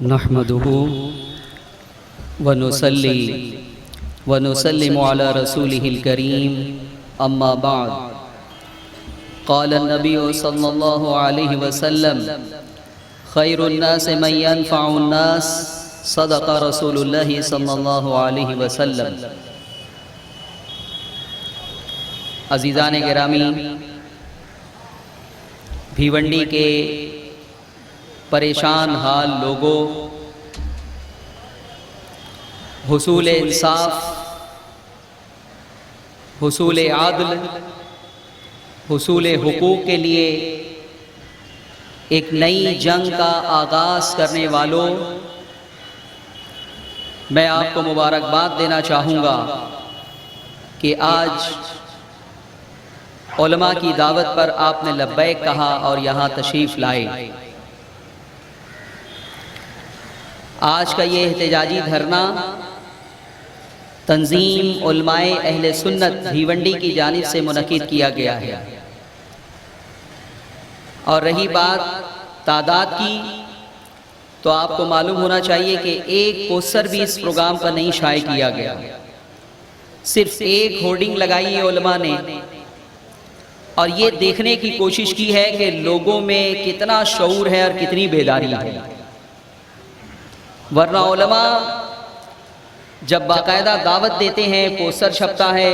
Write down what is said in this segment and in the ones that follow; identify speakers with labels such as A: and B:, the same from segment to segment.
A: नहमदुहु व नुसल्ली व नुसल्लिमु अला रसूलिहिल करीम अम्मा बाद। क़ाल नबी सल्लल्लाहु अलैहि वसल्लम खैरुन नास मन यनफ़उन नास सदक़ रसूलुल्लाह सल्लल्लाहु अलैहि वसल्लम। अज़ीज़ान गिरामी, भिवंडी के परेशान हाल लोगों, हुसूल इंसाफ, हुसूल आदल, हुसूल हुकूक के लिए एक नई जंग का आगाज़ करने वालों, मैं आपको मुबारकबाद देना चाहूँगा कि आज उलमा की दावत पर आपने लब्बैक कहा और यहाँ तशरीफ़ लाए। आज का ये एहतजाजी धरना तंजीम उलमाए अहले सुन्नत भिवंडी की जानिब से मुनक़िद किया गया है। और रही बात तादाद की, तो आपको मालूम होना चाहिए कि एक पोस्टर भी इस प्रोग्राम पर नहीं शाये किया गया। सिर्फ एक होर्डिंग लगाई है उलमा ने और ये देखने की कोशिश की है कि लोगों में कितना शऊर है और कितनी बेदारी है। वरना उलमा जब बाकायदा दावत देते हैं, पोस्टर छपता है,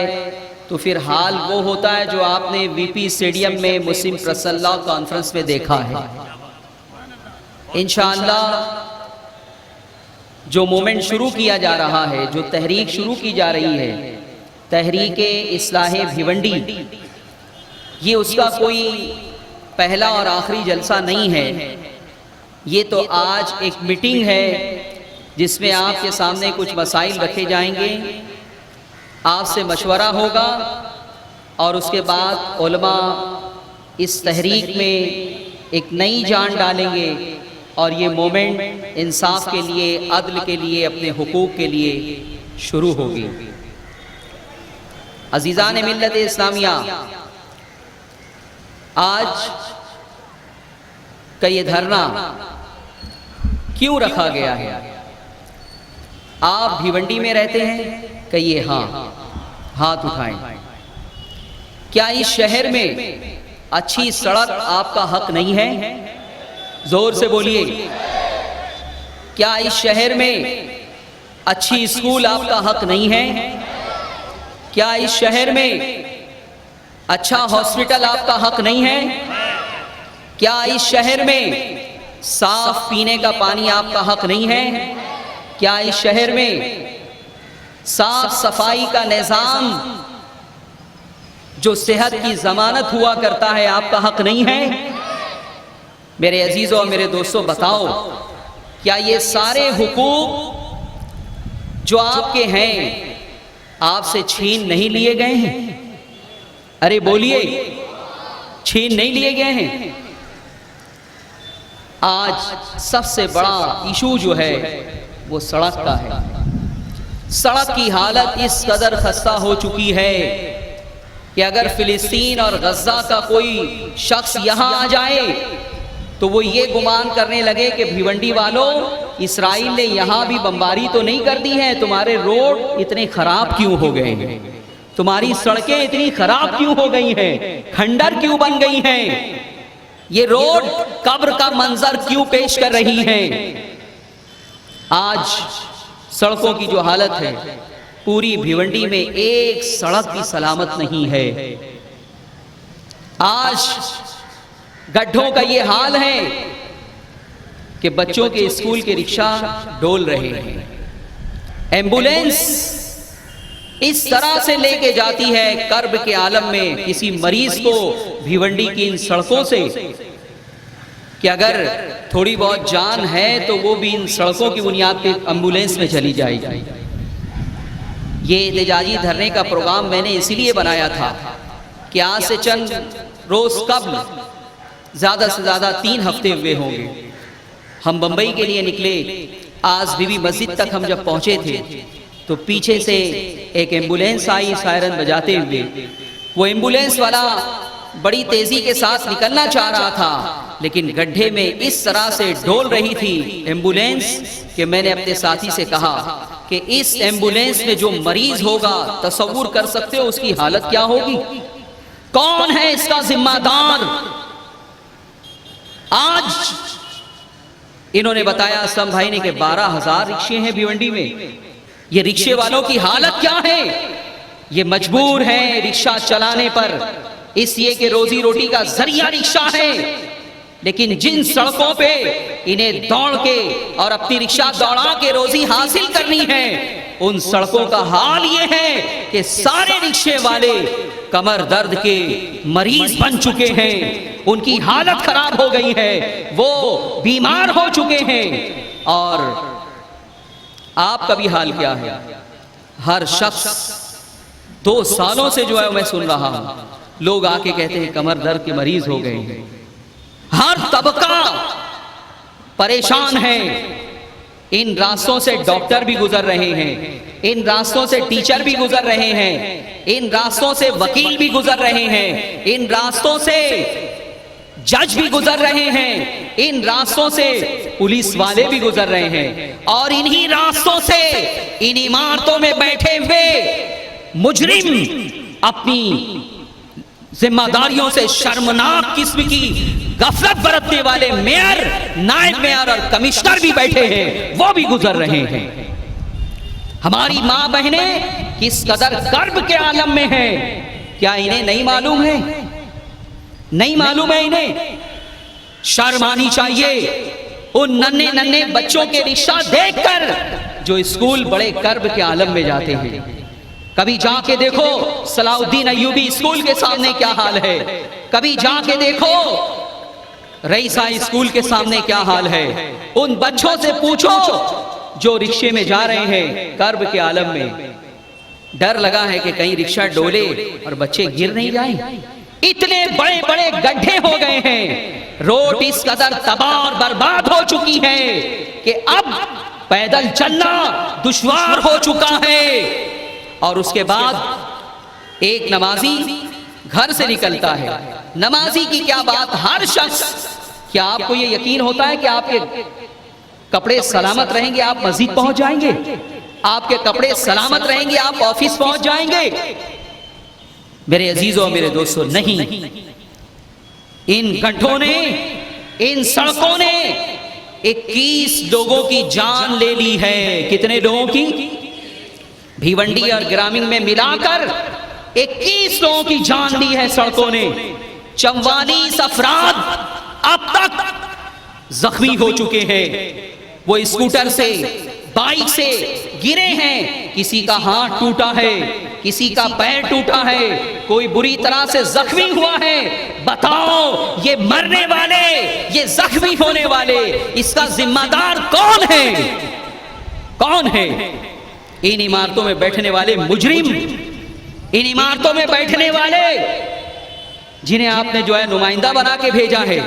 A: तो फिर हाल वो होता है जो आपने वीपी स्टेडियम में मुस्लिम प्रसल्ला कॉन्फ्रेंस में देखा है। इंशाअल्लाह जो मूवमेंट शुरू किया जा रहा है, जो तहरीक शुरू की जा रही है, तहरीक इस्लाह भिवंडी, ये उसका कोई पहला और आखिरी जलसा नहीं है। ये तो आज एक मीटिंग है जिसमें आपके सामने कुछ मसाइल रखे जाएंगे, आपसे मशवरा होगा और उसके बाद उलमा इस तहरीक में एक नई जान डालेंगे और ये मोमेंट इंसाफ के लिए, अदल के लिए, अपने हुकूक के लिए शुरू होगी। अज़ीज़ान मिल्लत इस्लामिया, आज का ये धरना क्यों रखा गया है? आप भिवंडी में रहते हैं? कहिए हाँ, हाथ उठाएं। क्या इस शहर में अच्छी सड़क आपका हक नहीं है? जोर से बोलिए। क्या इस शहर में अच्छी स्कूल आपका हक नहीं है? क्या इस शहर में अच्छा हॉस्पिटल आपका हक नहीं है? क्या इस शहर में साफ पीने का पानी आपका हक नहीं है? क्या इस शहर में साफ सफाई का निज़ाम जो सेहत की जमानत हुआ करता है आपका हक नहीं है? मेरे अजीजों और मेरे दोस्तों, बताओ, क्या ये सारे हुकूक जो आपके हैं आपसे छीन नहीं लिए गए हैं? अरे बोलिए, छीन नहीं लिए गए हैं? आज सबसे बड़ा इशू जो है वो सड़क का है। सड़क की हालत इस कदर खस्ता हो चुकी है कि अगर फिलिस्तीन और गज़ा का कोई शख्स यहाँ आ जाए तो वो ये गुमान करने लगे कि भिवंडी वालों, इसराइल ने यहाँ भी बमबारी तो नहीं कर दी है, तुम्हारे रोड इतने खराब क्यों हो गए हैं, तुम्हारी सड़कें इतनी खराब क्यों हो गई हैं, खंडर क्यों बन गई हैं, ये रोड कब्र का मंजर क्यों पेश कर रही हैं? आज सड़कों की जो हालत है, पूरी भिवंडी में एक सड़क भी सलामत नहीं है। आज गड्ढों का ये हाल है कि बच्चों के स्कूल के रिक्शा डोल रहे हैं। एम्बुलेंस इस तरह से लेके जाती है कर्ब के आलम में किसी मरीज को भिवंडी की इन सड़कों से कि अगर थोड़ी बहुत जान है तो वो भी इन सड़कों की बुनियाद पे एम्बुलेंस में चली जाएगी। ये एहतजाजी धरने का प्रोग्राम मैंने इसीलिए बनाया था कि आज से चंद रोज कबल, ज़्यादा से ज़्यादा 3 हफ्ते हुए होंगे, हम बम्बई के लिए निकले। आज बीबी मस्जिद तक हम जब पहुँचे थे तो पीछे से एक एम्बुलेंस आई सायरन बजाते हुए। वो एम्बुलेंस वाला बड़ी तेज़ी के साथ निकलना चाह रहा था लेकिन गड्ढे में इस तरह से डोल रही थी एम्बुलेंस कि मैंने अपने साथी से कहा कि इस एम्बुलेंस में जो मरीज होगा, तसव्वुर कर सकते हो उसकी हालत क्या होगी? कौन है इसका जिम्मेदार? आज इन्होंने बताया असलम भाई ने कि 12,000 रिक्शे हैं भिवंडी में। ये रिक्शे वालों की हालत क्या है? ये मजबूर हैं रिक्शा चलाने पर, इसलिए कि रोजी रोटी का जरिया रिक्शा है। लेकिन जिन सड़कों पे इन्हें दौड़ के और अपनी रिक्शा दौड़ा के रोजी हासिल करनी है, उन सड़कों का हाल ये है कि सारे रिक्शे वाले कमर दर्द के मरीज बन चुके हैं, उनकी हालत खराब हो गई है, वो बीमार हो चुके हैं। और आपका भी हाल क्या है? हर शख्स 2 सालों से जो है मैं सुन रहा हूं, लोग आके कहते हैं कमर दर्द के मरीज हो गए हैं। हर तबका परेशान है। इन रास्तों से डॉक्टर भी गुजर रहे हैं, इन रास्तों से टीचर भी गुजर रहे हैं, इन रास्तों से वकील भी गुजर रहे हैं, इन रास्तों से जज भी गुजर रहे हैं, इन रास्तों से पुलिस वाले भी गुजर रहे हैं। और इन्हीं रास्तों से, इन इमारतों में बैठे हुए मुजरिम अपनी जिम्मेदारियों से शर्मनाक किस्म की गफलत बरतने वाले मेयर, नायब मेयर और कमिश्नर भी बैठे हैं, वो भी गुजर रहे हैं। हमारी मां बहनें किस कदर कर्ब के आलम में हैं, क्या इन्हें नहीं मालूम है? नहीं मालूम है इन्हें? शर्म आनी चाहिए उन नन्हे नन्हे बच्चों के रिक्शा देखकर जो स्कूल बड़े कर्ब के आलम में जाते हैं। कभी जाके देखो सलाउद्दीन अय्यूबी स्कूल के सामने क्या हाल है, कभी जाके देखो रईसा स्कूल के सामने क्या हाल है। उन बच्चों से पूछो जो रिक्शे में जा रहे हैं कर्ब के आलम में, डर लगा है कि कहीं रिक्शा डोले और बच्चे गिर नहीं जाएं। इतने बड़े बड़े गड्ढे हो गए हैं, रोड इस कदर तबाह और बर्बाद हो चुकी है कि अब पैदल चलना दुश्वार हो चुका है। और उसके बाद एक नमाजी घर से निकलता है, नमाजी की क्या बात, हर शख्स, क्या आपको ये यकीन होता है कि आपके कपड़े सलामत रहेंगे आप मस्जिद पहुंच जाएंगे? आपके कपड़े सलामत रहेंगे आप ऑफिस पहुंच जाएंगे? मेरे अजीजों, मेरे दोस्तों, नहीं। इन गड्ढों ने, इन सड़कों ने 21 लोगों की जान ले ली है। कितने लोगों की? भिवंडी और ग्रामीण में मिलाकर 21 लोगों की जान ली है सड़कों ने। 44 अफराद अब तक जख्मी हो चुके हैं। वो स्कूटर से, बाइक से गिरे हैं, किसी का हाथ टूटा है, किसी का पैर टूटा है, कोई बुरी तरह से जख्मी हुआ है। बताओ ये मरने वाले, ये जख्मी होने वाले, इसका जिम्मेदार कौन है? कौन है? इन इमारतों में बैठने वाले मुजरिम, इन इमारतों में बैठने वाले जिन्हें आपने जो है नुमाइंदा बना के भेजा है।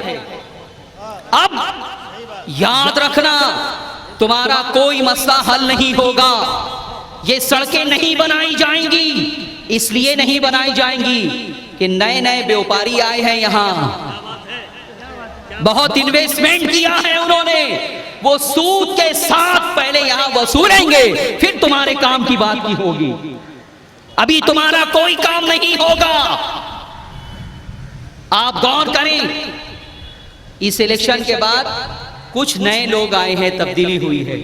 A: अब याद रखना, तुम्हारा कोई मसला हल नहीं होगा। ये सड़कें नहीं बनाई जाएंगी, इसलिए नहीं बनाई जाएंगी कि नए नए व्यापारी आए हैं यहां, बहुत इन्वेस्टमेंट किया है उन्होंने, वो सूद के साथ पहले यहां वसूलेंगे, फिर तुम्हारे काम की बात की होगी। अभी तुम्हारा कोई काम नहीं होगा। आप गौर करें, इस इलेक्शन के बाद कुछ नए लोग आए हैं, तब्दीली हुई है,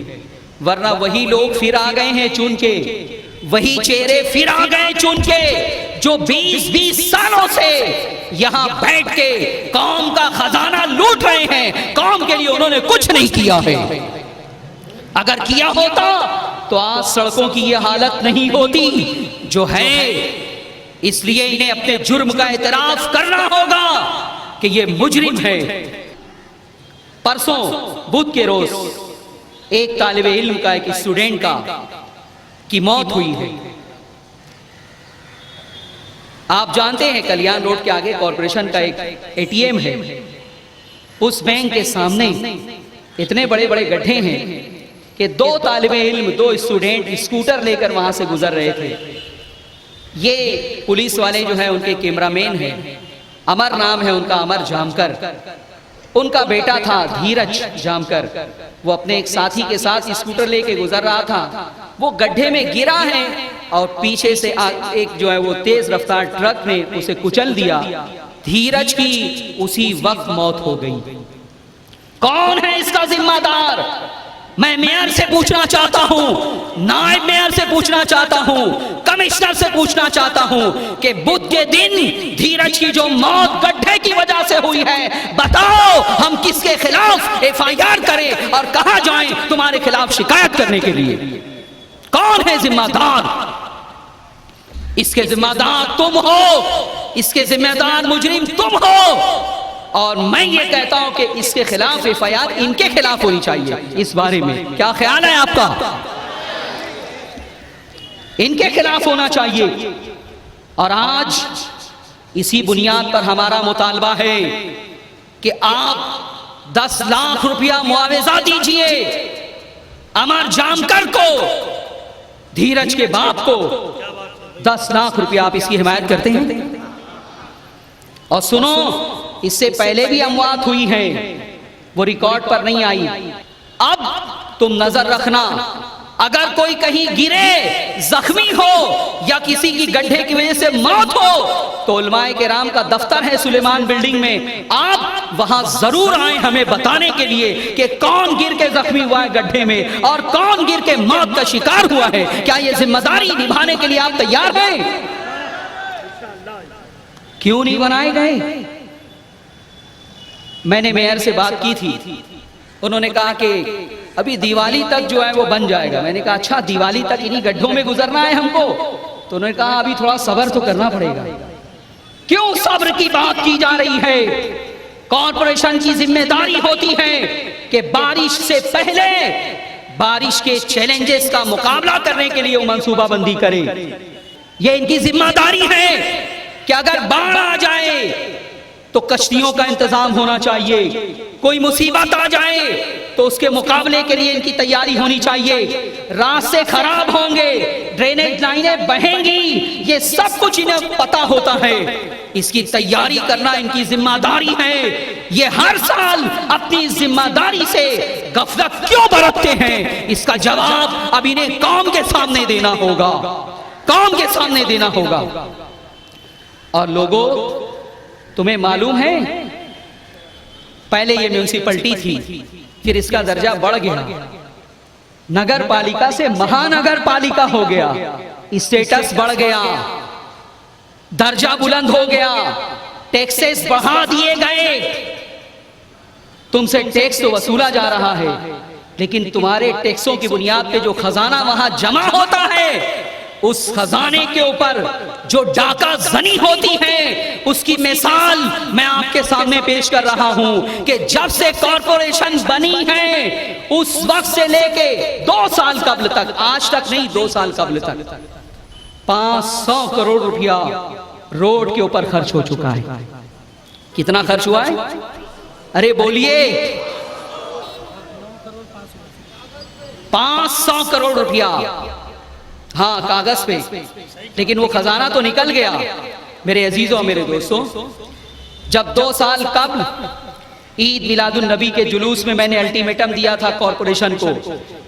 A: वरना वही लोग फिर आ गए हैं चुन के, वही चेहरे फिर आ गए चुन के, जो 20-20 सालों से यहां बैठ के कौम का खजाना लूट रहे हैं। कौम के लिए उन्होंने कुछ नहीं किया है। अगर किया होता तो आज सड़कों की यह हालत नहीं होती जो है। इसलिए इन्हें अपने जुर्म का एतराफ करना होगा कि ये मुजरिम है। परसों बुध के रोज एक तालिबे इल्म का, एक स्टूडेंट का की मौत हुई है। आप जानते हैं कल्याण रोड के आगे कॉरपोरेशन का एक एटीएम है, उस बैंक के सामने इतने बड़े बड़े गड्ढे हैं कि 2 तालिबे इल्म, 2 स्टूडेंट स्कूटर लेकर वहां से गुजर रहे थे। ये पुलिस वाले जो है उनके कैमरामैन हैं, अमर नाम है उनका, अमर जामकर। उनका बेटा था धीरज जामकर, वो अपने एक साथी के साथ स्कूटर लेके गुजर रहा था। वो गड्ढे में गिरा है और पीछे से एक जो है वो तेज रफ्तार ट्रक ने उसे कुचल दिया। धीरज की उसी वक्त मौत हो गई। कौन है इसका जिम्मेदार? मैं मेयर से पूछना चाहता हूं, नायब मेयर से पूछना चाहता हूं, कमिश्नर से पूछना चाहता हूं कि बुध के दिन धीरज की जो मौत गड्ढे की वजह से हुई है, बताओ हम किसके खिलाफ एफआईआर करें और कहां जाएं तुम्हारे खिलाफ शिकायत करने के लिए? कौन है जिम्मेदार? इसके जिम्मेदार तुम हो, इसके जिम्मेदार मुजरिम तुम हो। और मैं ये कहता हूं कि इसके खिलाफ एफआईआर इनके खिलाफ होनी चाहिए। इस बारे में क्या ख्याल है आपका? इनके खिलाफ होना चाहिए। और आज इसी बुनियाद पर हमारा मुतालबा है कि आप 10 लाख रुपया मुआवजा दीजिए अमर जामकर को, धीरज के बाप को 10 लाख रुपया आप इसकी हिमायत करते हैं। और सुनो, इससे पहले भी अमवात हुई है, वो रिकॉर्ड पर नहीं आई। अब तुम नजर रखना, अगर कोई कहीं गिरे, जख्मी हो या किसी की गड्ढे की वजह से मौत हो तो उलमाए किराम का दफ्तर है सुलेमान बिल्डिंग में, आप वहां जरूर आए हमें बताने के लिए कि कौन गिर के जख्मी हुआ है गड्ढे में और कौन गिर के मौत का शिकार हुआ है। क्या ये जिम्मेदारी निभाने के लिए आप तैयार हैं? क्यों नहीं बनाए गए? मैंने मेयर से बात की थी, उन्होंने कहा कि अभी दिवाली तक जो है वो बन जाएगा। मैंने कहा अच्छा, दिवाली तक इन्हीं गड्ढों में गुजरना है हमको? तो उन्होंने कहा अभी थोड़ा सब्र तो करना पड़ेगा। क्यों सब्र की बात की जा रही है? कॉरपोरेशन की जिम्मेदारी होती है कि बारिश से पहले बारिश के चैलेंजेस का मुकाबला करने के लिए वो मंसूबाबंदी करे। ये इनकी जिम्मेदारी है कि अगर बाढ़ आ जाए तो कश्तियों का इंतजाम होना चाहिए, कोई मुसीबत आ जाए तो उसके मुकाबले के लिए इनकी तैयारी होनी चाहिए। रास्ते खराब होंगे, ड्रेनेज लाइनें बहेंगी, ये सब कुछ इन्हें पता होता है। इसकी तैयारी करना इनकी जिम्मेदारी है। ये हर साल अपनी जिम्मेदारी से गफलत क्यों बरतते हैं, इसका जवाब अब इन्हें कौम के सामने देना होगा, कौम के सामने देना होगा। और लोगों, तुम्हें मालूम है पहले ये म्यूनिसिपैलिटी थी, फिर इसका दर्जा बढ़ गया, नगर पालिका से महानगर पालिका हो गया, स्टेटस बढ़ गया, दर्जा बुलंद हो गया, टैक्सेस बढ़ा दिए गए। तुमसे टैक्स तो वसूला जा रहा है, लेकिन तुम्हारे टैक्सों की बुनियाद पे जो खजाना वहां जमा होता है, उस खजाने के ऊपर जो डाका जनी होती है, उसकी मिसाल मैं आपके सामने पेश कर रहा हूं कि जब से कॉरपोरेशन बनी है उस वक्त से लेके 2 साल कबल तक, आज तक नहीं 2 साल कबल तक 500 करोड़ रुपया रोड के ऊपर खर्च हो चुका है। कितना खर्च हुआ है? अरे बोलिए, 500 करोड़ रुपया। हाँ, कागज पे, लेकिन वो खजाना तो निकल गया। मेरे अजीजों, मेरे दोस्तों, जब 2 साल कबल ईद मिलादुन नबी के जुलूस में मैंने अल्टीमेटम दिया था कॉरपोरेशन को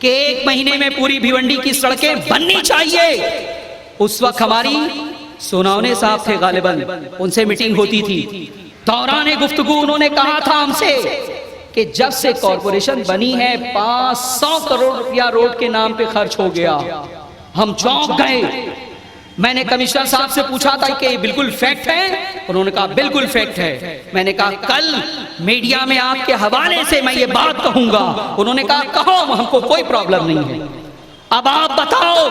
A: कि 1 महीने में पूरी भिवंडी की सड़कें बननी चाहिए, उस वक्त हमारी सोनावने साहब थे गालिबन, उनसे मीटिंग होती थी। दौरान गुफ्तगू उन्होंने कहा था हमसे कि जब से कॉरपोरेशन बनी है 500 करोड़ रुपया रोड के नाम पे खर्च हो गया। हम चौंक गए। मैंने कमिश्नर साहब से पूछा था कि बिल्कुल फैक्ट है? उन्होंने कहा बिल्कुल फैक्ट है। मैंने कहा कल मीडिया में आपके हवाले से मैं ये बात कहूंगा। उन्होंने कहा कहो, हमको कोई प्रॉब्लम नहीं है। अब आप बताओ,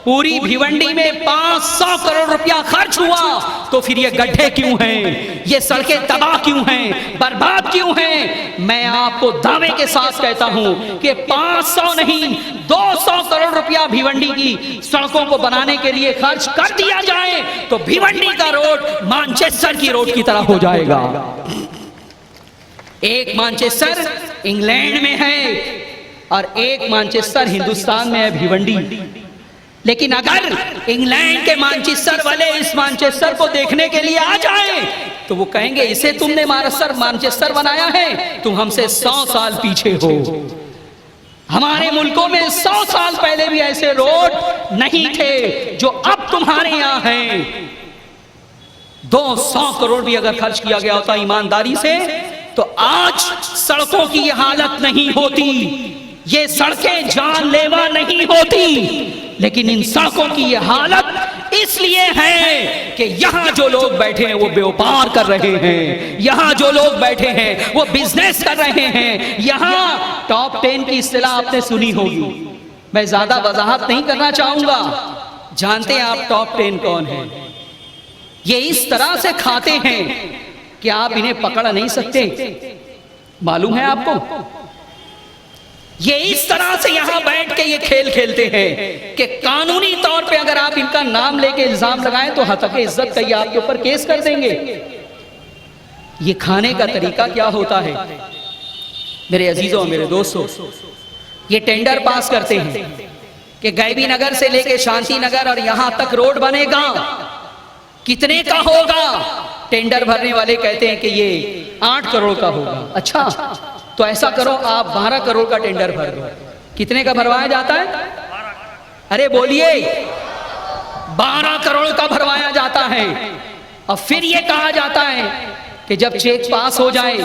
A: पूरी भिवंडी में 500 करोड़ रुपया खर्च हुआ तो फिर ये गड्ढे क्यों हैं, ये सड़कें तबाह क्यों हैं, बर्बाद क्यों हैं? मैं आपको दावे के साथ कहता हूं कि 500 नहीं 200 करोड़ रुपया भिवंडी की सड़कों को बनाने के लिए खर्च कर दिया जाए तो भिवंडी का रोड मैनचेस्टर की रोड की तरह हो जाएगा। एक मैनचेस्टर इंग्लैंड में है और एक मैनचेस्टर हिंदुस्तान में है, भिवंडी। लेकिन अगर इंग्लैंड के मैनचेस्टर वाले इस मैनचेस्टर को देखने के लिए आ जाएं तो वो कहेंगे इसे तुमने मानचेस्टर बनाया है, तुम हमसे 100 साल पीछे हो। हमारे मुल्कों में 100 साल पहले भी ऐसे रोड नहीं थे जो अब तुम्हारे यहां हैं। 200 करोड़ भी अगर खर्च किया गया होता ईमानदारी से तो आज सड़कों की ये हालत नहीं होती, ये सड़कें जानलेवा नहीं होती। लेकिन इन सड़कों की ये हालत इसलिए है कि यहां जो लोग बैठे हैं वो व्यापार कर रहे हैं, यहां जो लोग बैठे हैं वो बिजनेस कर रहे हैं। यहां टॉप 10 की इस्तिलाह आपने सुनी होगी, मैं ज्यादा वजाहत नहीं करना चाहूंगा। जानते हैं आप टॉप 10 कौन है? ये इस तरह से खाते हैं कि आप इन्हें पकड़ नहीं सकते। मालूम है आपको? ये इस तरह से यहां बैठ के ये खेल खेलते हैं कि कानूनी तौर पे अगर आप इनका नाम लेके इल्जाम लगाएं तो हतक इज्जत का ये आपके ऊपर केस कर देंगे। ये खाने का तरीका क्या होता है मेरे अजीजों, मेरे दोस्तों? ये टेंडर पास करते हैं कि गैबी नगर से लेके शांति नगर और यहां तक रोड बनेगा, कितने का होगा? टेंडर भरने वाले कहते हैं कि ये 8 करोड़ का होगा। अच्छा, तो ऐसा करो आप 12 करोड़ का टेंडर भर दो। कितने का भरवाया जाता है? अरे बोलिए, 12 करोड़ का भरवाया जाता है। और फिर ये कहा जाता है कि जब चेक पास हो जाए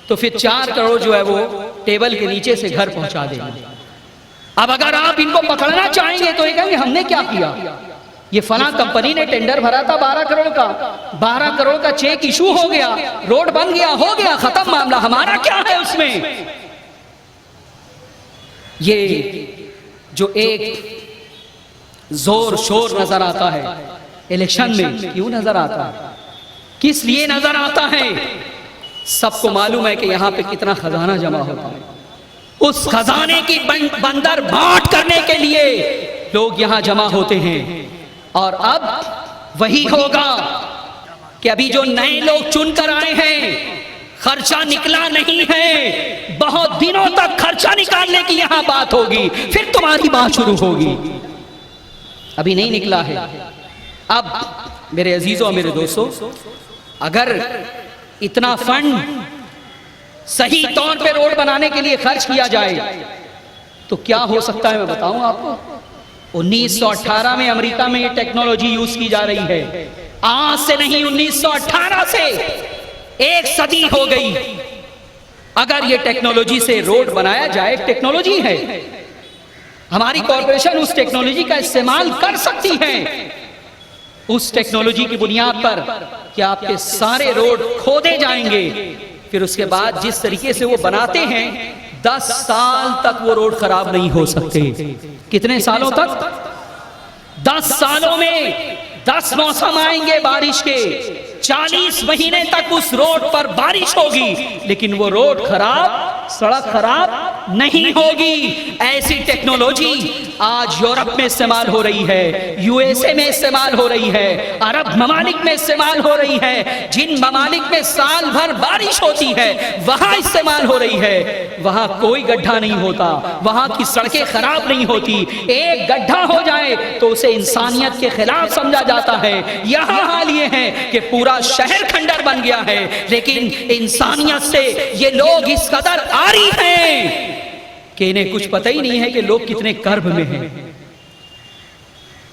A: तो फिर 4 करोड़ जो है वो टेबल के नीचे से घर पहुंचा देंगे। अब अगर आप इनको पकड़ना चाहेंगे तो ये कहेंगे हमने क्या किया, ये फला कंपनी ने टेंडर भरा था 12 करोड़ का, 12 करोड़ का चेक इशू हो गया, रोड बन गया, हो गया, खत्म मामला, हमारा क्या है उसमें? ये जो एक जोर शोर नजर आता है इलेक्शन में, क्यों नजर आता है, किस लिए नजर आता है? सबको मालूम है कि यहां पे कितना खजाना जमा होता है। उस खजाने की बंदर बांट करने के लिए लोग यहां जमा होते हैं। और अब वही होगा कि अभी जो नए लोग चुनकर आए हैं, खर्चा निकला नहीं है, बहुत दिनों तक खर्चा निकालने की यहां बात होगी, फिर तुम्हारी बात शुरू होगी। अभी नहीं निकला है। अब मेरे अजीजों, मेरे दोस्तों, अगर इतना फंड सही तौर पे रोड बनाने के लिए खर्च किया जाए तो क्या हो सकता है मैं बताऊं आपको। 1918 में अमेरिका में ये टेक्नोलॉजी यूज की जा रही है। आज से नहीं, 1918 से 1 सदी हो गई। अगर ये टेक्नोलॉजी से रोड बनाया जाए, टेक्नोलॉजी है, हमारी कॉरपोरेशन उस टेक्नोलॉजी का इस्तेमाल कर सकती है। उस टेक्नोलॉजी की बुनियाद पर कि आपके सारे रोड खोदे जाएंगे, फिर उसके बाद जिस तरीके से वो बनाते हैं 10 साल तक वो रोड खराब नहीं हो सकते। कितने सालों तक? 10 सालों में 10 मौसम आएंगे बारिश के, 40 महीने तक उस रोड पर बारिश होगी, लेकिन वो रोड खराब, सड़क खराब नहीं होगी। ऐसी टेक्नोलॉजी आज यूरोप में इस्तेमाल हो रही है, यूएसए में इस्तेमाल हो रही है, अरब ममालिक में इस्तेमाल हो रही है। जिन ममालिक में साल भर बारिश होती है वहां इस्तेमाल हो रही है। वहां कोई गड्ढा नहीं होता, वहां की सड़कें खराब नहीं होती। एक गड्ढा हो जाए तो उसे इंसानियत के खिलाफ समझा जाता है। यहां हाल ये है कि पूरा शहर खंडर बन गया है, लेकिन इंसानियत से ये लोग इस कदर आरी हैं कि इन्हें कुछ पता ही नहीं है कि लोग कितने कर्ब में हैं।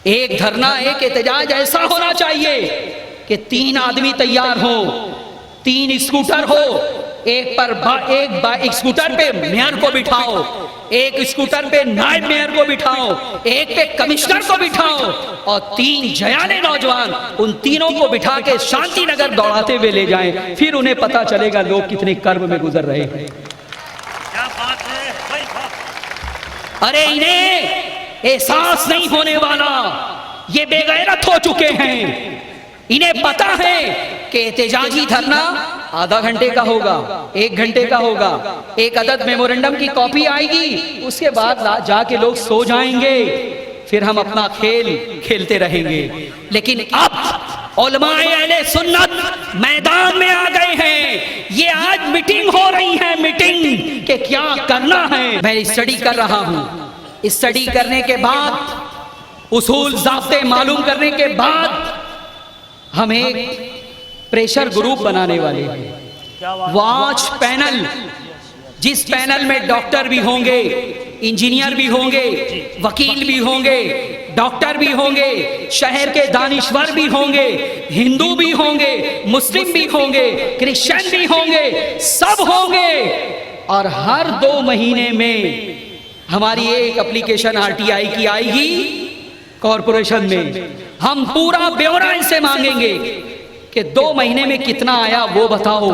A: एक धरना, एक एहतजाज ऐसा होना चाहिए कि 3 आदमी तैयार हो, 3 स्कूटर हो, एक स्कूटर पे मेयर को बिठाओ, एक स्कूटर पे नायब मेयर को बिठाओ, एक पे कमिश्नर को बिठाओ और 3 जयाने नौजवान, उन तीनों को बिठा के शांति नगर दौड़ाते हुए ले जाएं, फिर उन्हें पता चलेगा लोग कितने कर्ब में गुजर रहे हैं। अरे इन्हें एहसास नहीं होने वाला, ये बेगैरत हो चुके हैं। इन्हें पता है कि एहतजाजी धरना आधा घंटे का होगा, 1 घंटे का होगा, एक अदद मेमोरेंडम की कॉपी आएगी, उसके बाद जाके लोग सो जाएंगे, फिर हम अपना खेल खेलते रहेंगे। लेकिन अब उलमाए अहले सुन्नत मैदान में आ गए हैं। ये आज मीटिंग हो रही है, मीटिंग के क्या करना है। मैं स्टडी कर रहा हूं, स्टडी करने के बाद, उसूल ज़ाब्ते मालूम करने के बाद हम एक प्रेशर ग्रुप बनाने वाले हैं। वॉच पैनल, जिस पैनल में डॉक्टर भी होंगे, इंजीनियर भी होंगे, वकील भी होंगे, डॉक्टर भी होंगे, शहर के दानिश्वर भी होंगे, हिंदू भी होंगे, मुस्लिम भी होंगे, क्रिश्चियन भी होंगे, सब होंगे। और हर 2 महीने में हमारी एक एप्लीकेशन आरटीआई की आएगी कॉरपोरेशन में। हम पूरा ब्यौरा इनसे मांगेंगे कि 2 महीने में कितना आया वो बताओ,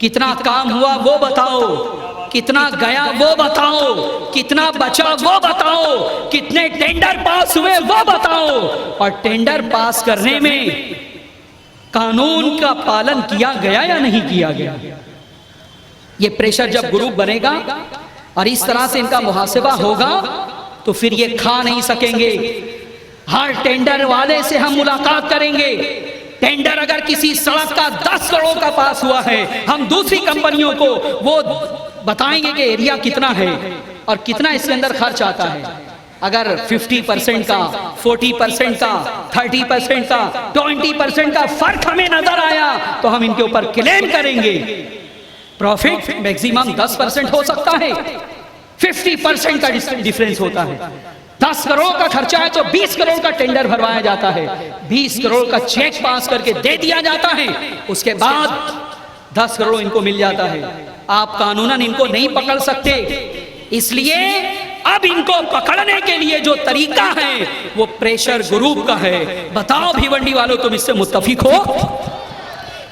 A: कितना काम हुआ वो बताओ, कितना गया वो बताओ, कितना बचा वो बताओ, कितने टेंडर पास हुए वो बताओ। और टेंडर पास करने में कानून का पालन किया गया या नहीं किया गया। ये प्रेशर जब ग्रुप बनेगा और इस तरह से इनका मुहासिबा होगा तो फिर ये खा नहीं सकेंगे। हर टेंडर वाले से हम मुलाकात करेंगे। टेंडर अगर किसी सड़क का 10 करोड़ का पास हुआ है, हम दूसरी कंपनियों को वो बताएंगे कि एरिया कितना है और कितना इसके अंदर खर्च आता है। अगर 50% का, 40% का, 30% का, 20% का फर्क हमें नजर आया तो हम इनके ऊपर क्लेम करेंगे। प्रॉफिट मैक्सिमम 10% हो सकता है, 50% का डिफरेंस होता है। 10 करोड़ का खर्चा है तो 20 करोड़ का टेंडर भरवाया जाता है, 20 करोड़ का चेक पास करके दे दिया जाता है, उसके बाद 10 करोड़ इनको मिल जाता है। आप कानूनन इनको नहीं पकड़ सकते, इसलिए अब इनको पकड़ने के लिए जो तरीका है वो प्रेशर ग्रुप का है। बताओ भिवंडी वालों, तुम इससे मुत्तफिक हो?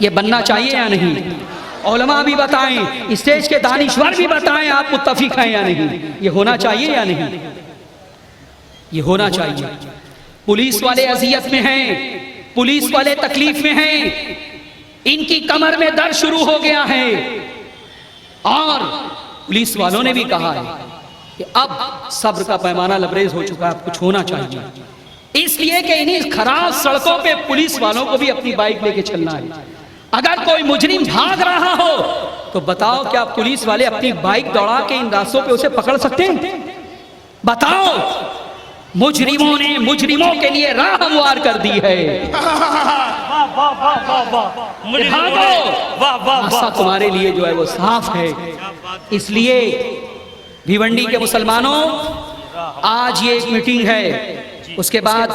A: ये बनना चाहिए या नहीं? उलमा भी बताएं, स्टेज के दानिश्वर भी बताएं, आप मुत्तफिक हैं या नहीं? ये होना चाहिए या नहीं? ये होना चाहिए। पुलिस वाले अजियत में हैं, पुलिस वाले तकलीफ में हैं, इनकी कमर में दर्द शुरू हो गया है। और पुलिस वालों ने भी कहा है कि अब सब्र का पैमाना लबरेज हो चुका है, अब कुछ होना चाहिए। इसलिए कि इन्हीं खराब सड़कों पे पुलिस वालों को भी अपनी बाइक लेके चलना है। अगर कोई मुजरिम भाग रहा हो तो बताओ, क्या पुलिस वाले अपनी बाइक दौड़ा के इन रास्तों पे उसे पकड़ सकते हैं? बताओ। मुजरिमों ने मुजरिमों के लिए राह हमवार कर दी है। रास्ता तुम्हारे लिए जो है वो साफ है। इसलिए भिवंडी के मुसलमानों, आज ये एक मीटिंग है, उसके बाद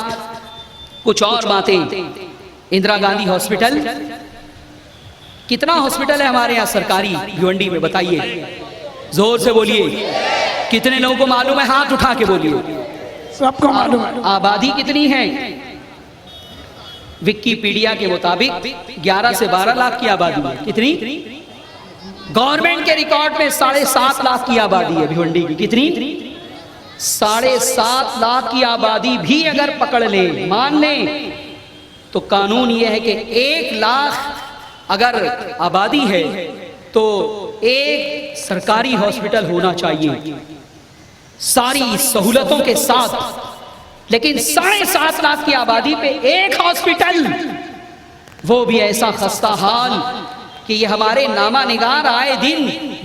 A: कुछ और बातें। इंदिरा गांधी हॉस्पिटल, कितना हॉस्पिटल है हमारे यहाँ सरकारी भिवंडी में, बताइए, जोर से बोलिए। कितने लोगों को मालूम है? हाथ उठा के बोलिए।
B: सबको मालूम है।
A: आबादी कितनी है? विकिपीडिया के मुताबिक 11 से 12 लाख की आबादी है। कितनी? गवर्नमेंट के रिकॉर्ड में 7.5 लाख की आबादी है भिवंडी की। कितनी? 7.5 लाख की आबादी भी अगर पकड़ ले, मान ले, तो कानून यह है कि 1 लाख अगर आबादी है तो एक सरकारी हॉस्पिटल होना चाहिए सारी सहूलतों के साथ। लेकिन 7.5 लाख की आबादी पे एक हॉस्पिटल, वो भी ऐसा खस्ता हाल कि ये हमारे नामा निगार आए दिन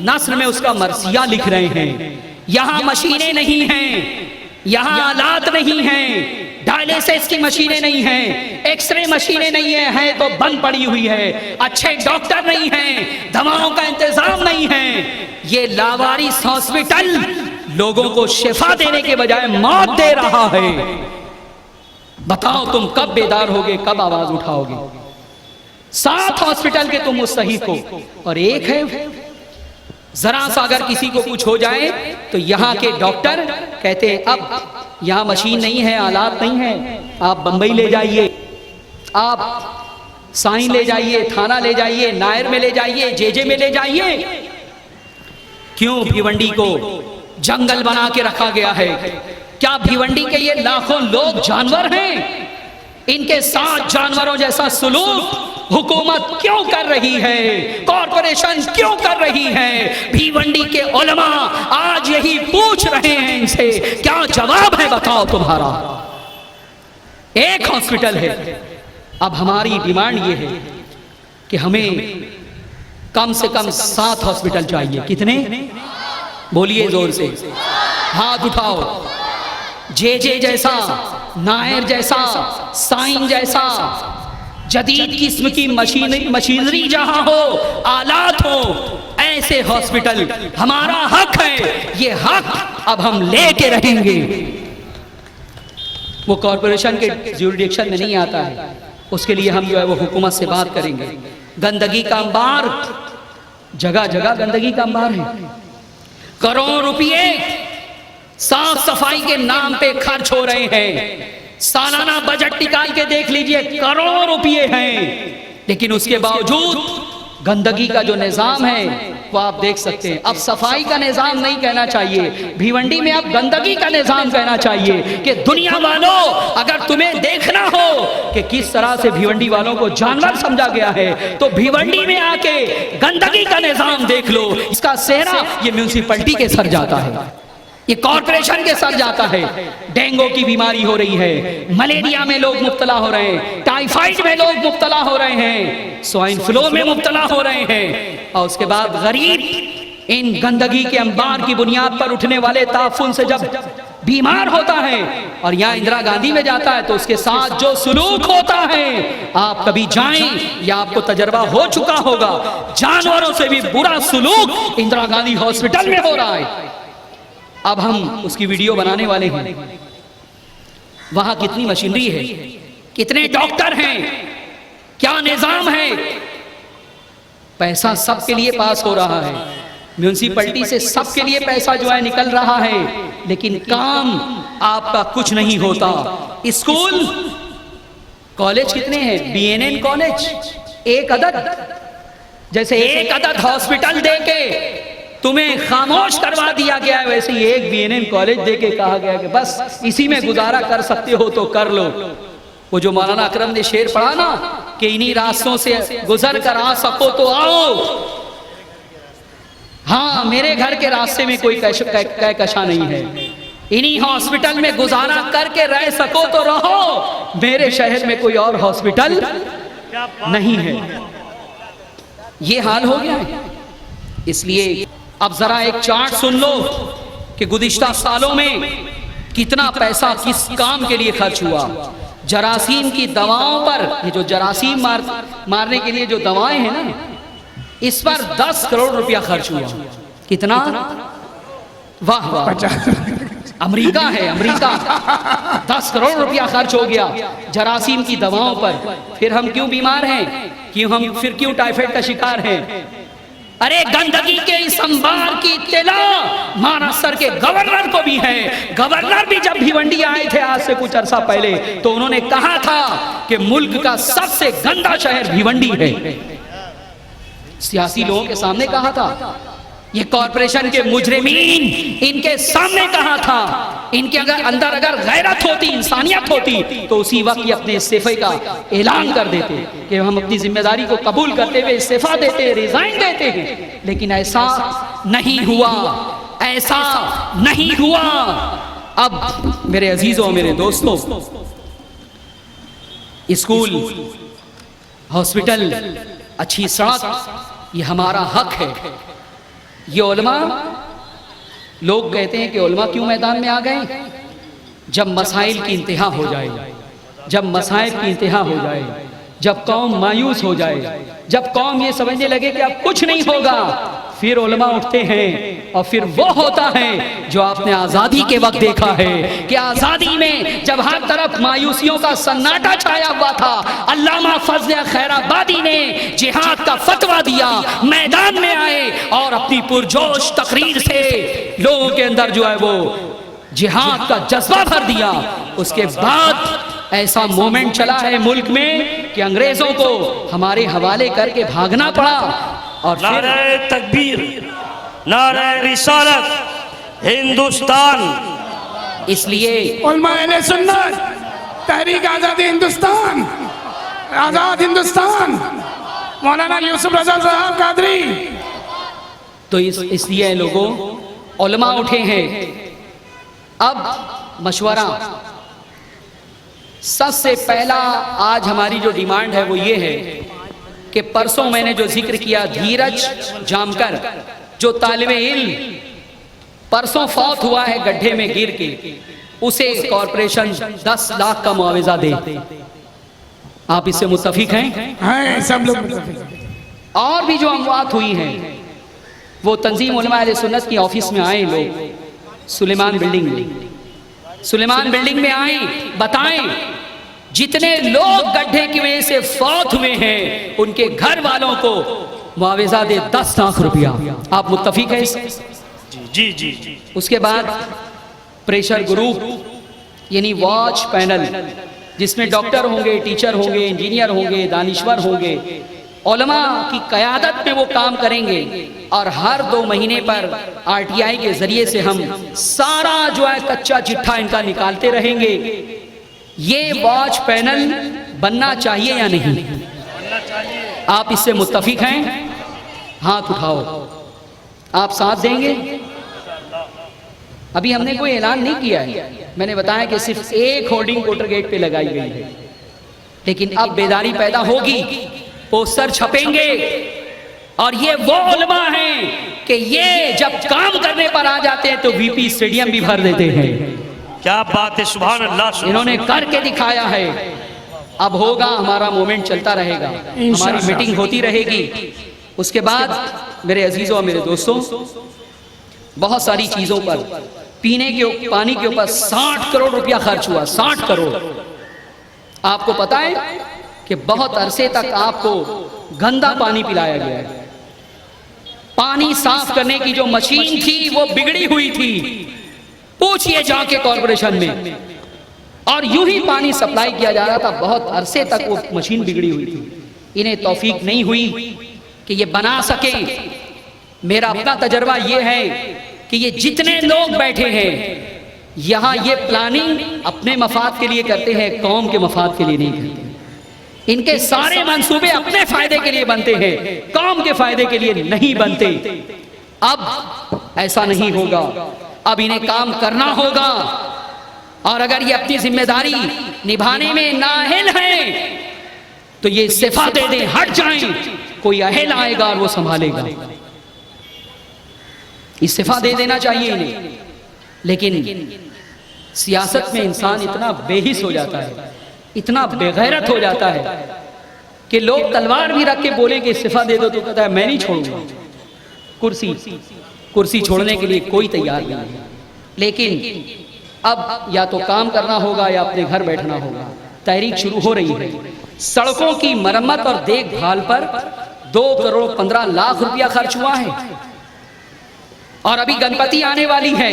A: नस्र में उसका मरसिया लिख रहे हैं। यहां मशीनें नहीं हैं, यहां आलात नहीं हैं, डायलिसिस की मशीनें नहीं हैं, एक्सरे मशीनें नहीं है तो बंद पड़ी हुई है, अच्छे डॉक्टर नहीं हैं, दवाओं का इंतजाम नहीं है। ये लावारिस हॉस्पिटल लोगों को शिफा देने के बजाय मौत दे रहा है। बताओ तुम कब बेदार होगे, कब आवाज उठाओगे? 7 हॉस्पिटल के तुम मुस्तहिक हो और एक है, जरा सा अगर किसी को कुछ हो जाए तो यहाँ के डॉक्टर कहते हैं अब यहाँ मशीन नहीं है, आलात नहीं है, आप बंबई ले जाइए, आप साइन ले जाइए, थाना ले जाइए, नायर में ले जाइए, जेजे में ले जाइए। क्यों भिवंडी को जंगल बना के रखा गया है? क्या भिवंडी के ये लाखों लोग जानवर हैं? इनके साथ जानवरों जैसा सुलूक हुकूमत क्यों कर रही है? कॉरपोरेशन क्यों कर रही है? भिवंडी के उलमा आज यही पूछ रहे हैं इनसे, क्या जवाब है बताओ तुम्हारा? एक हॉस्पिटल है। अब हमारी डिमांड ये है कि हमें कम से कम 7 हॉस्पिटल चाहिए। कितने? बोलिए जोर से, हाथ उठाओ। जेजे जैसा, नायर जैसा, साइन जैसा, जदीद किस्म की मशीनरी जहां हो, आलात हो, ऐसे हॉस्पिटल हमारा हक है। ये हक अब हम लेके रहेंगे। वो कॉरपोरेशन के ज्यूरिडिक्शन में नहीं आता है, उसके लिए हम जो है वो हुकूमत से बात करेंगे। गंदगी का अंबार, जगह जगह गंदगी का अंबार है। करोड़ रुपए साफ सफाई के नाम पे खर्च हो रहे हैं। सालाना बजट निकाल के देख लीजिए, करोड़ रुपए हैं, लेकिन उसके बावजूद गंदगी का जो निजाम है वो आप देख सकते हैं। अब सफाई का निजाम नहीं कहना चाहिए, भिवंडी में अब गंदगी का निजाम कहना चाहिए कि दुनिया वालों, अगर तुम्हें देखना हो कि किस तरह से भिवंडी वालों को जानवर समझा गया है, तो भिवंडी में आके गंदगी का निजाम देख लो। इसका सेहरा ये म्यूनिसिपैलिटी के सर जाता है, ये कॉर्पोरेशन के सर जाता है। डेंगू की बीमारी हो रही है, मलेरिया में लोग मुब्तला हो रहे हैं, टाइफाइड में लोग मुब्तला हो रहे हैं, स्वाइन फ्लू में मुब्तला हो रहे हैं। और उसके बाद गरीब इन गंदगी के अंबार की बुनियाद पर उठने वाले ताफुन से जब बीमार होता है और यहाँ इंदिरा गांधी में जाता है, तो उसके साथ जो सुलूक होता है, आप कभी जाएं या आपको तजर्बा हो चुका होगा, जानवरों से भी बुरा सुलूक इंदिरा गांधी हॉस्पिटल में हो रहा है। अब हम उसकी वीडियो बनाने वाले हैं। वहां कितनी मशीनरी है, कितने डॉक्टर हैं, क्या निजाम है। पैसा सबके लिए पास हो रहा है, म्यूनिसिपैलिटी से सबके लिए पैसा जो है निकल रहा है, लेकिन काम आपका कुछ नहीं होता। स्कूल कॉलेज कितने हैं, BNN कॉलेज एक अदद, जैसे एक अदद हॉस्पिटल देके तुम्हें खामोश करवा दिया गया है, वैसे ही एक BNN कॉलेज देके कहा गया कि बस इसी में गुजारा कर सकते हो तो कर लो। वो जो मौलाना अकरम ने शेर पढ़ा ना कि इन्हीं रास्तों से गुजर कर आ सको तो आओ। हाँ, मेरे घर के रास्ते में कोई कहकशा नहीं है, इन्हीं हॉस्पिटल में गुजारा करके रह सको तो रहो। मेरे शहर में कोई और हॉस्पिटल नहीं है। ये हाल हो गया है। इसलिए अब जरा एक चार्ट सुन लो कि गुज़िश्ता सालों में कितना पैसा किस काम के लिए खर्च हुआ। जरासीम की दवाओं पर, ये जो जरासीम मारने के लिए जो दवाएं हैं ना, इस पर 10 करोड़ रुपया खर्च हुआ। कितना? वाह वाह, अमेरिका है, अमेरिका 10 करोड़ रुपया खर्च हो गया जरासीम की दवाओं पर। फिर हम क्यों बीमार हैं, फिर क्यों टाइफाइड का शिकार हैं? अरे गंदगी के इस अंबार की इत्तला महाराष्ट्र के गवर्नर को भी है। गवर्नर भी जब भिवंडी आए थे आज से कुछ अरसा पहले, तो उन्होंने कहा था कि मुल्क का सबसे गंदा शहर भिवंडी है। सियासी लोगों के सामने कहा था, ये कॉर्पोरेशन के मुजरिमीन इनके सामने कहा था। इनके अंदर अगर गैरत होती, इंसानियत होती, तो उसी वक्त ये अपने इस्तीफे का ऐलान कर देते कि हम अपनी जिम्मेदारी को कबूल करते हुए इस्तीफा देते, रिजाइन देते हैं। लेकिन ऐसा नहीं हुआ, ऐसा नहीं हुआ। अब मेरे अजीजों, मेरे दोस्तों, स्कूल, हॉस्पिटल, अच्छी सड़क, ये हमारा हक है। ये उलमा, लोग कहते हैं कि उलमा क्यों मैदान में आ गए? जब मसाइल की इंतहा हो जाए, जब मसाइल की इंतहा हो जाए, जब कौम मायूस हो जाए, जब कौम ये समझने लगे कि अब कुछ नहीं होगा, फिर उलमा उठते हैं। और फिर वो होता है जो आपने आज़ादी के वक्त देखा है कि आज़ादी में जब हर तरफ मायूसियों का सन्नाटा छाया हुआ था, अल्लामा फजल खैराबादी ने जिहाद का फतवा दिया, मैदान में आए और अपनी पुरजोश तकरीर से लोगों के अंदर जो है वो जिहाद का जज्बा भर दिया। उसके बाद ऐसा मोमेंट चला है मुल्क में कि अंग्रेजों को हमारे हवाले करके भागना पड़ा। और
B: नारे तकबीर, नारे रिसालत, हिंदुस्तान।
A: इसलिए
C: उलमा अहले सुन्नत, तहरीक आजादी हिंदुस्तान, आजाद हिंदुस्तान, मौलाना यूसुफ रजा साहब कादरी।
A: तो इसलिए लोगों, उलमा उठे हैं। अब मशवरा, सबसे पहला आज हमारी जो डिमांड है वो ये है कि परसों मैंने जो जिक्र किया धीरज जामकर, जो तालिबे इल्म परसों फौत हुआ है गड्ढे में गिर के, उसे कॉरपोरेशन 10 लाख का मुआवजा दे। आप इससे मुत्तफिक हैं?
C: हैं सब लोग मुत्तफिक।
A: और भी जो अमवात हुई हैं, वो तंजीम उलमा अहले सुन्नत की ऑफिस में आए लोग, सुलेमान बिल्डिंग में आए, बताएं जितने लोग गड्ढे की वजह से फौत हुए हैं उनके घर वालों को मुआवजा दे 10 लाख रुपया। आप मुत्तफिक हैं इससे?
B: जी जी जी।
A: उसके बाद प्रेशर ग्रुप यानी वॉच पैनल, जिसमें डॉक्टर होंगे, टीचर होंगे, इंजीनियर होंगे, दानिश्वर होंगे, उलमा की क़यादत में वो काम करेंगे और हर 2 महीने पर आरटीआई के जरिए से हम सारा जो है कच्चा चिट्ठा इनका निकालते रहेंगे। ये वॉच पैनल बनना चाहिए या नहीं? आप इससे मुत्तफिक हैं? हाथ उठाओ, आप साथ देंगे? अभी हमने कोई ऐलान नहीं किया है, मैंने बताया कि सिर्फ एक होर्डिंग कोटर गेट पे लगाई गई है, लेकिन अब बेदारी पैदा होगी, पोस्टर छपेंगे और ये वो उलमा हैं कि ये जब काम करने पर आ जाते हैं तो वीपी स्टेडियम भी भर देते हैं।
B: क्या बात है, सुभान अल्लाह।
A: इन्होंने करके दिखाया है। अब होगा, हमारा मूवमेंट चलता रहेगा, हमारी मीटिंग होती रहेगी। उसके बाद मेरे अजीजों और मेरे दोस्तों, बहुत सारी चीजों पर, पीने के पानी के ऊपर 60 करोड़ रुपया खर्च हुआ। 60 करोड़। आपको पता है कि बहुत अरसे तक आपको गंदा पानी पिलाया गया है। पानी साफ करने की जो मशीन थी वो बिगड़ी हुई थी, पूछिए जाके कॉर्पोरेशन में। और यूं ही पानी सप्लाई किया जा रहा था, बहुत अरसे तक वो मशीन बिगड़ी हुई थी। इन्हें तौफीक नहीं हुई कि ये बना सके। मेरा अपना तजर्बा ये है कि ये जितने लोग बैठे हैं यहाँ, ये प्लानिंग अपने मफाद के लिए करते हैं, कौम के मफाद के लिए नहीं करते। इनके सारे मंसूबे अपने फायदे के लिए बनते हैं, कौम के फायदे के लिए नहीं बनते। अब ऐसा नहीं होगा, अब इन्हें काम करना होगा। और अगर ये अपनी जिम्मेदारी निभाने में नाअहल हैं तो ये इस्तीफा दे दें, हट जाएं, कोई अहल आएगा और वो संभालेगा। इस्तीफा दे देना चाहिए इन्हें। लेकिन सियासत में इंसान इतना बेहिस हो जाता है, इतना बेगैरत हो जाता है कि लोग तलवार भी रख के बोले कि इस्तीफा दे दो तो कहता है मैं नहीं छोड़ूंगा। कुर्सी छोड़ने के लिए कोई तैयार नहीं है। लेकिन अब या तो काम करना होगा या अपने घर बैठना होगा। तहरीक शुरू हो रही है। सड़कों की मरम्मत और देखभाल पर 2 करोड़ 15 लाख रुपया खर्च हुआ है। और अभी गणपति आने वाली है,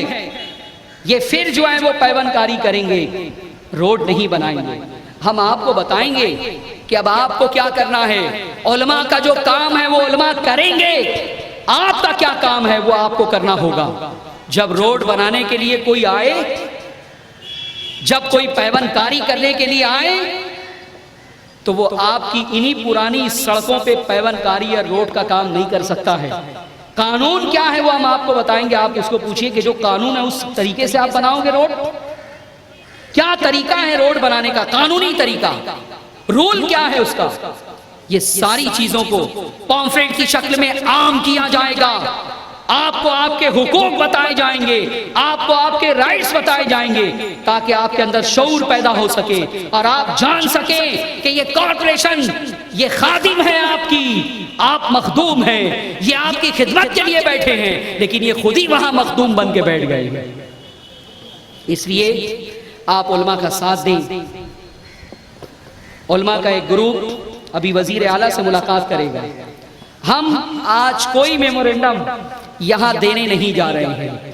A: ये फिर जो है वो पैबंदकारी करेंगे, रोड नहीं बनाएंगे। हम आपको बताएंगे कि अब आपको क्या करना है। उलमा का जो काम है वो उलमा करेंगे, आपका क्या काम है वो आपको करना होगा। जब रोड बनाने के लिए कोई आए, जब कोई पैबंदकारी करने के लिए आए, तो वो आपकी इन्हीं पुरानी सड़कों पे पैबंदकारी या रोड का काम नहीं कर सकता है। कानून क्या है वो हम आपको बताएंगे। आप उसको पूछिए कि जो कानून है उस तरीके से आप बनाओगे रोड। क्या तरीका है रोड बनाने का, कानूनी तरीका, रूल क्या है उसका। ये सारी चीजों को पॉम्फ्रेट की शक्ल में आम किया जाएगा। आपको आपके हुकूक बताए जाएंगे, आपको आपके राइट्स बताए जाएंगे, ताकि आपके अंदर शऊर पैदा हो सके और आप जान सके कि ये कॉर्पोरेशन, ये खादिम है आपकी, आप मखदूम हैं, ये आपकी खिदमत के लिए बैठे हैं, लेकिन ये खुद ही वहां मखदूम बन के बैठ गए। इसलिए आप उलमा का साथ दें। उलमा का एक ग्रुप अभी वजीर आला से मुलाकात करेगा। हम आज कोई मेमोरेंडम यहां देने नहीं जा रहे हैं।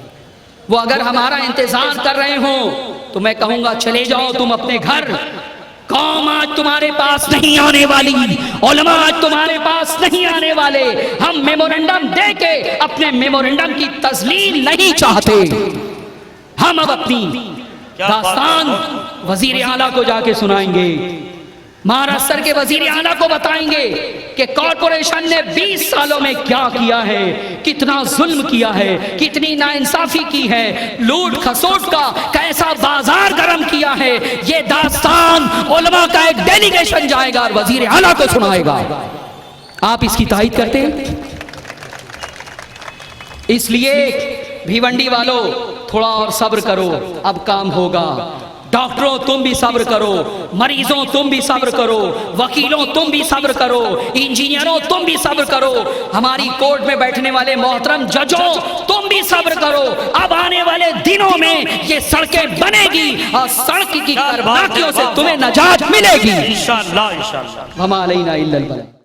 A: वो अगर हमारा इंतजार कर रहे हो तो मैं कहूंगा चले जाओ तुम अपने घर। कौम आज तुम्हारे पास नहीं आने वाली, उलमा आज तुम्हारे पास नहीं आने वाले। हम मेमोरेंडम दे के अपने मेमोरेंडम की तस्लीम नहीं चाहते। हम अब अपनी दास्तान वजीर आला को जाके सुनाएंगे, महाराष्ट्र के वजीर आला को बताएंगे कि कॉर्पोरेशन ने 20 सालों में क्या किया है, कितना जुल्म किया है, कितनी नाइंसाफी की है, लूट खसोट का कैसा बाजार गर्म किया है। ये दास्तान उलमा का एक डेलीगेशन जाएगा और वजीर आला को सुनाएगा। आप इसकी तायीद करते हैं? इसलिए भिवंडी वालों थोड़ा और सब्र करो, अब काम होगा। डॉक्टरों तुम भी सब्र करो, मरीजों तुम भी सब्र करो, वकीलों तुम भी सब्र करो, इंजीनियरों तुम भी सब्र करो, हमारी कोर्ट में बैठने वाले मोहतरम जजों तुम भी सब्र करो। अब आने वाले दिनों में ये सड़कें बनेगी और सड़क की करबाकियों से तुम्हें नजात मिलेगी।
B: इंशाअल्लाह इंशाअल्लाह।
A: वमा अलैना इल्लल बलाग।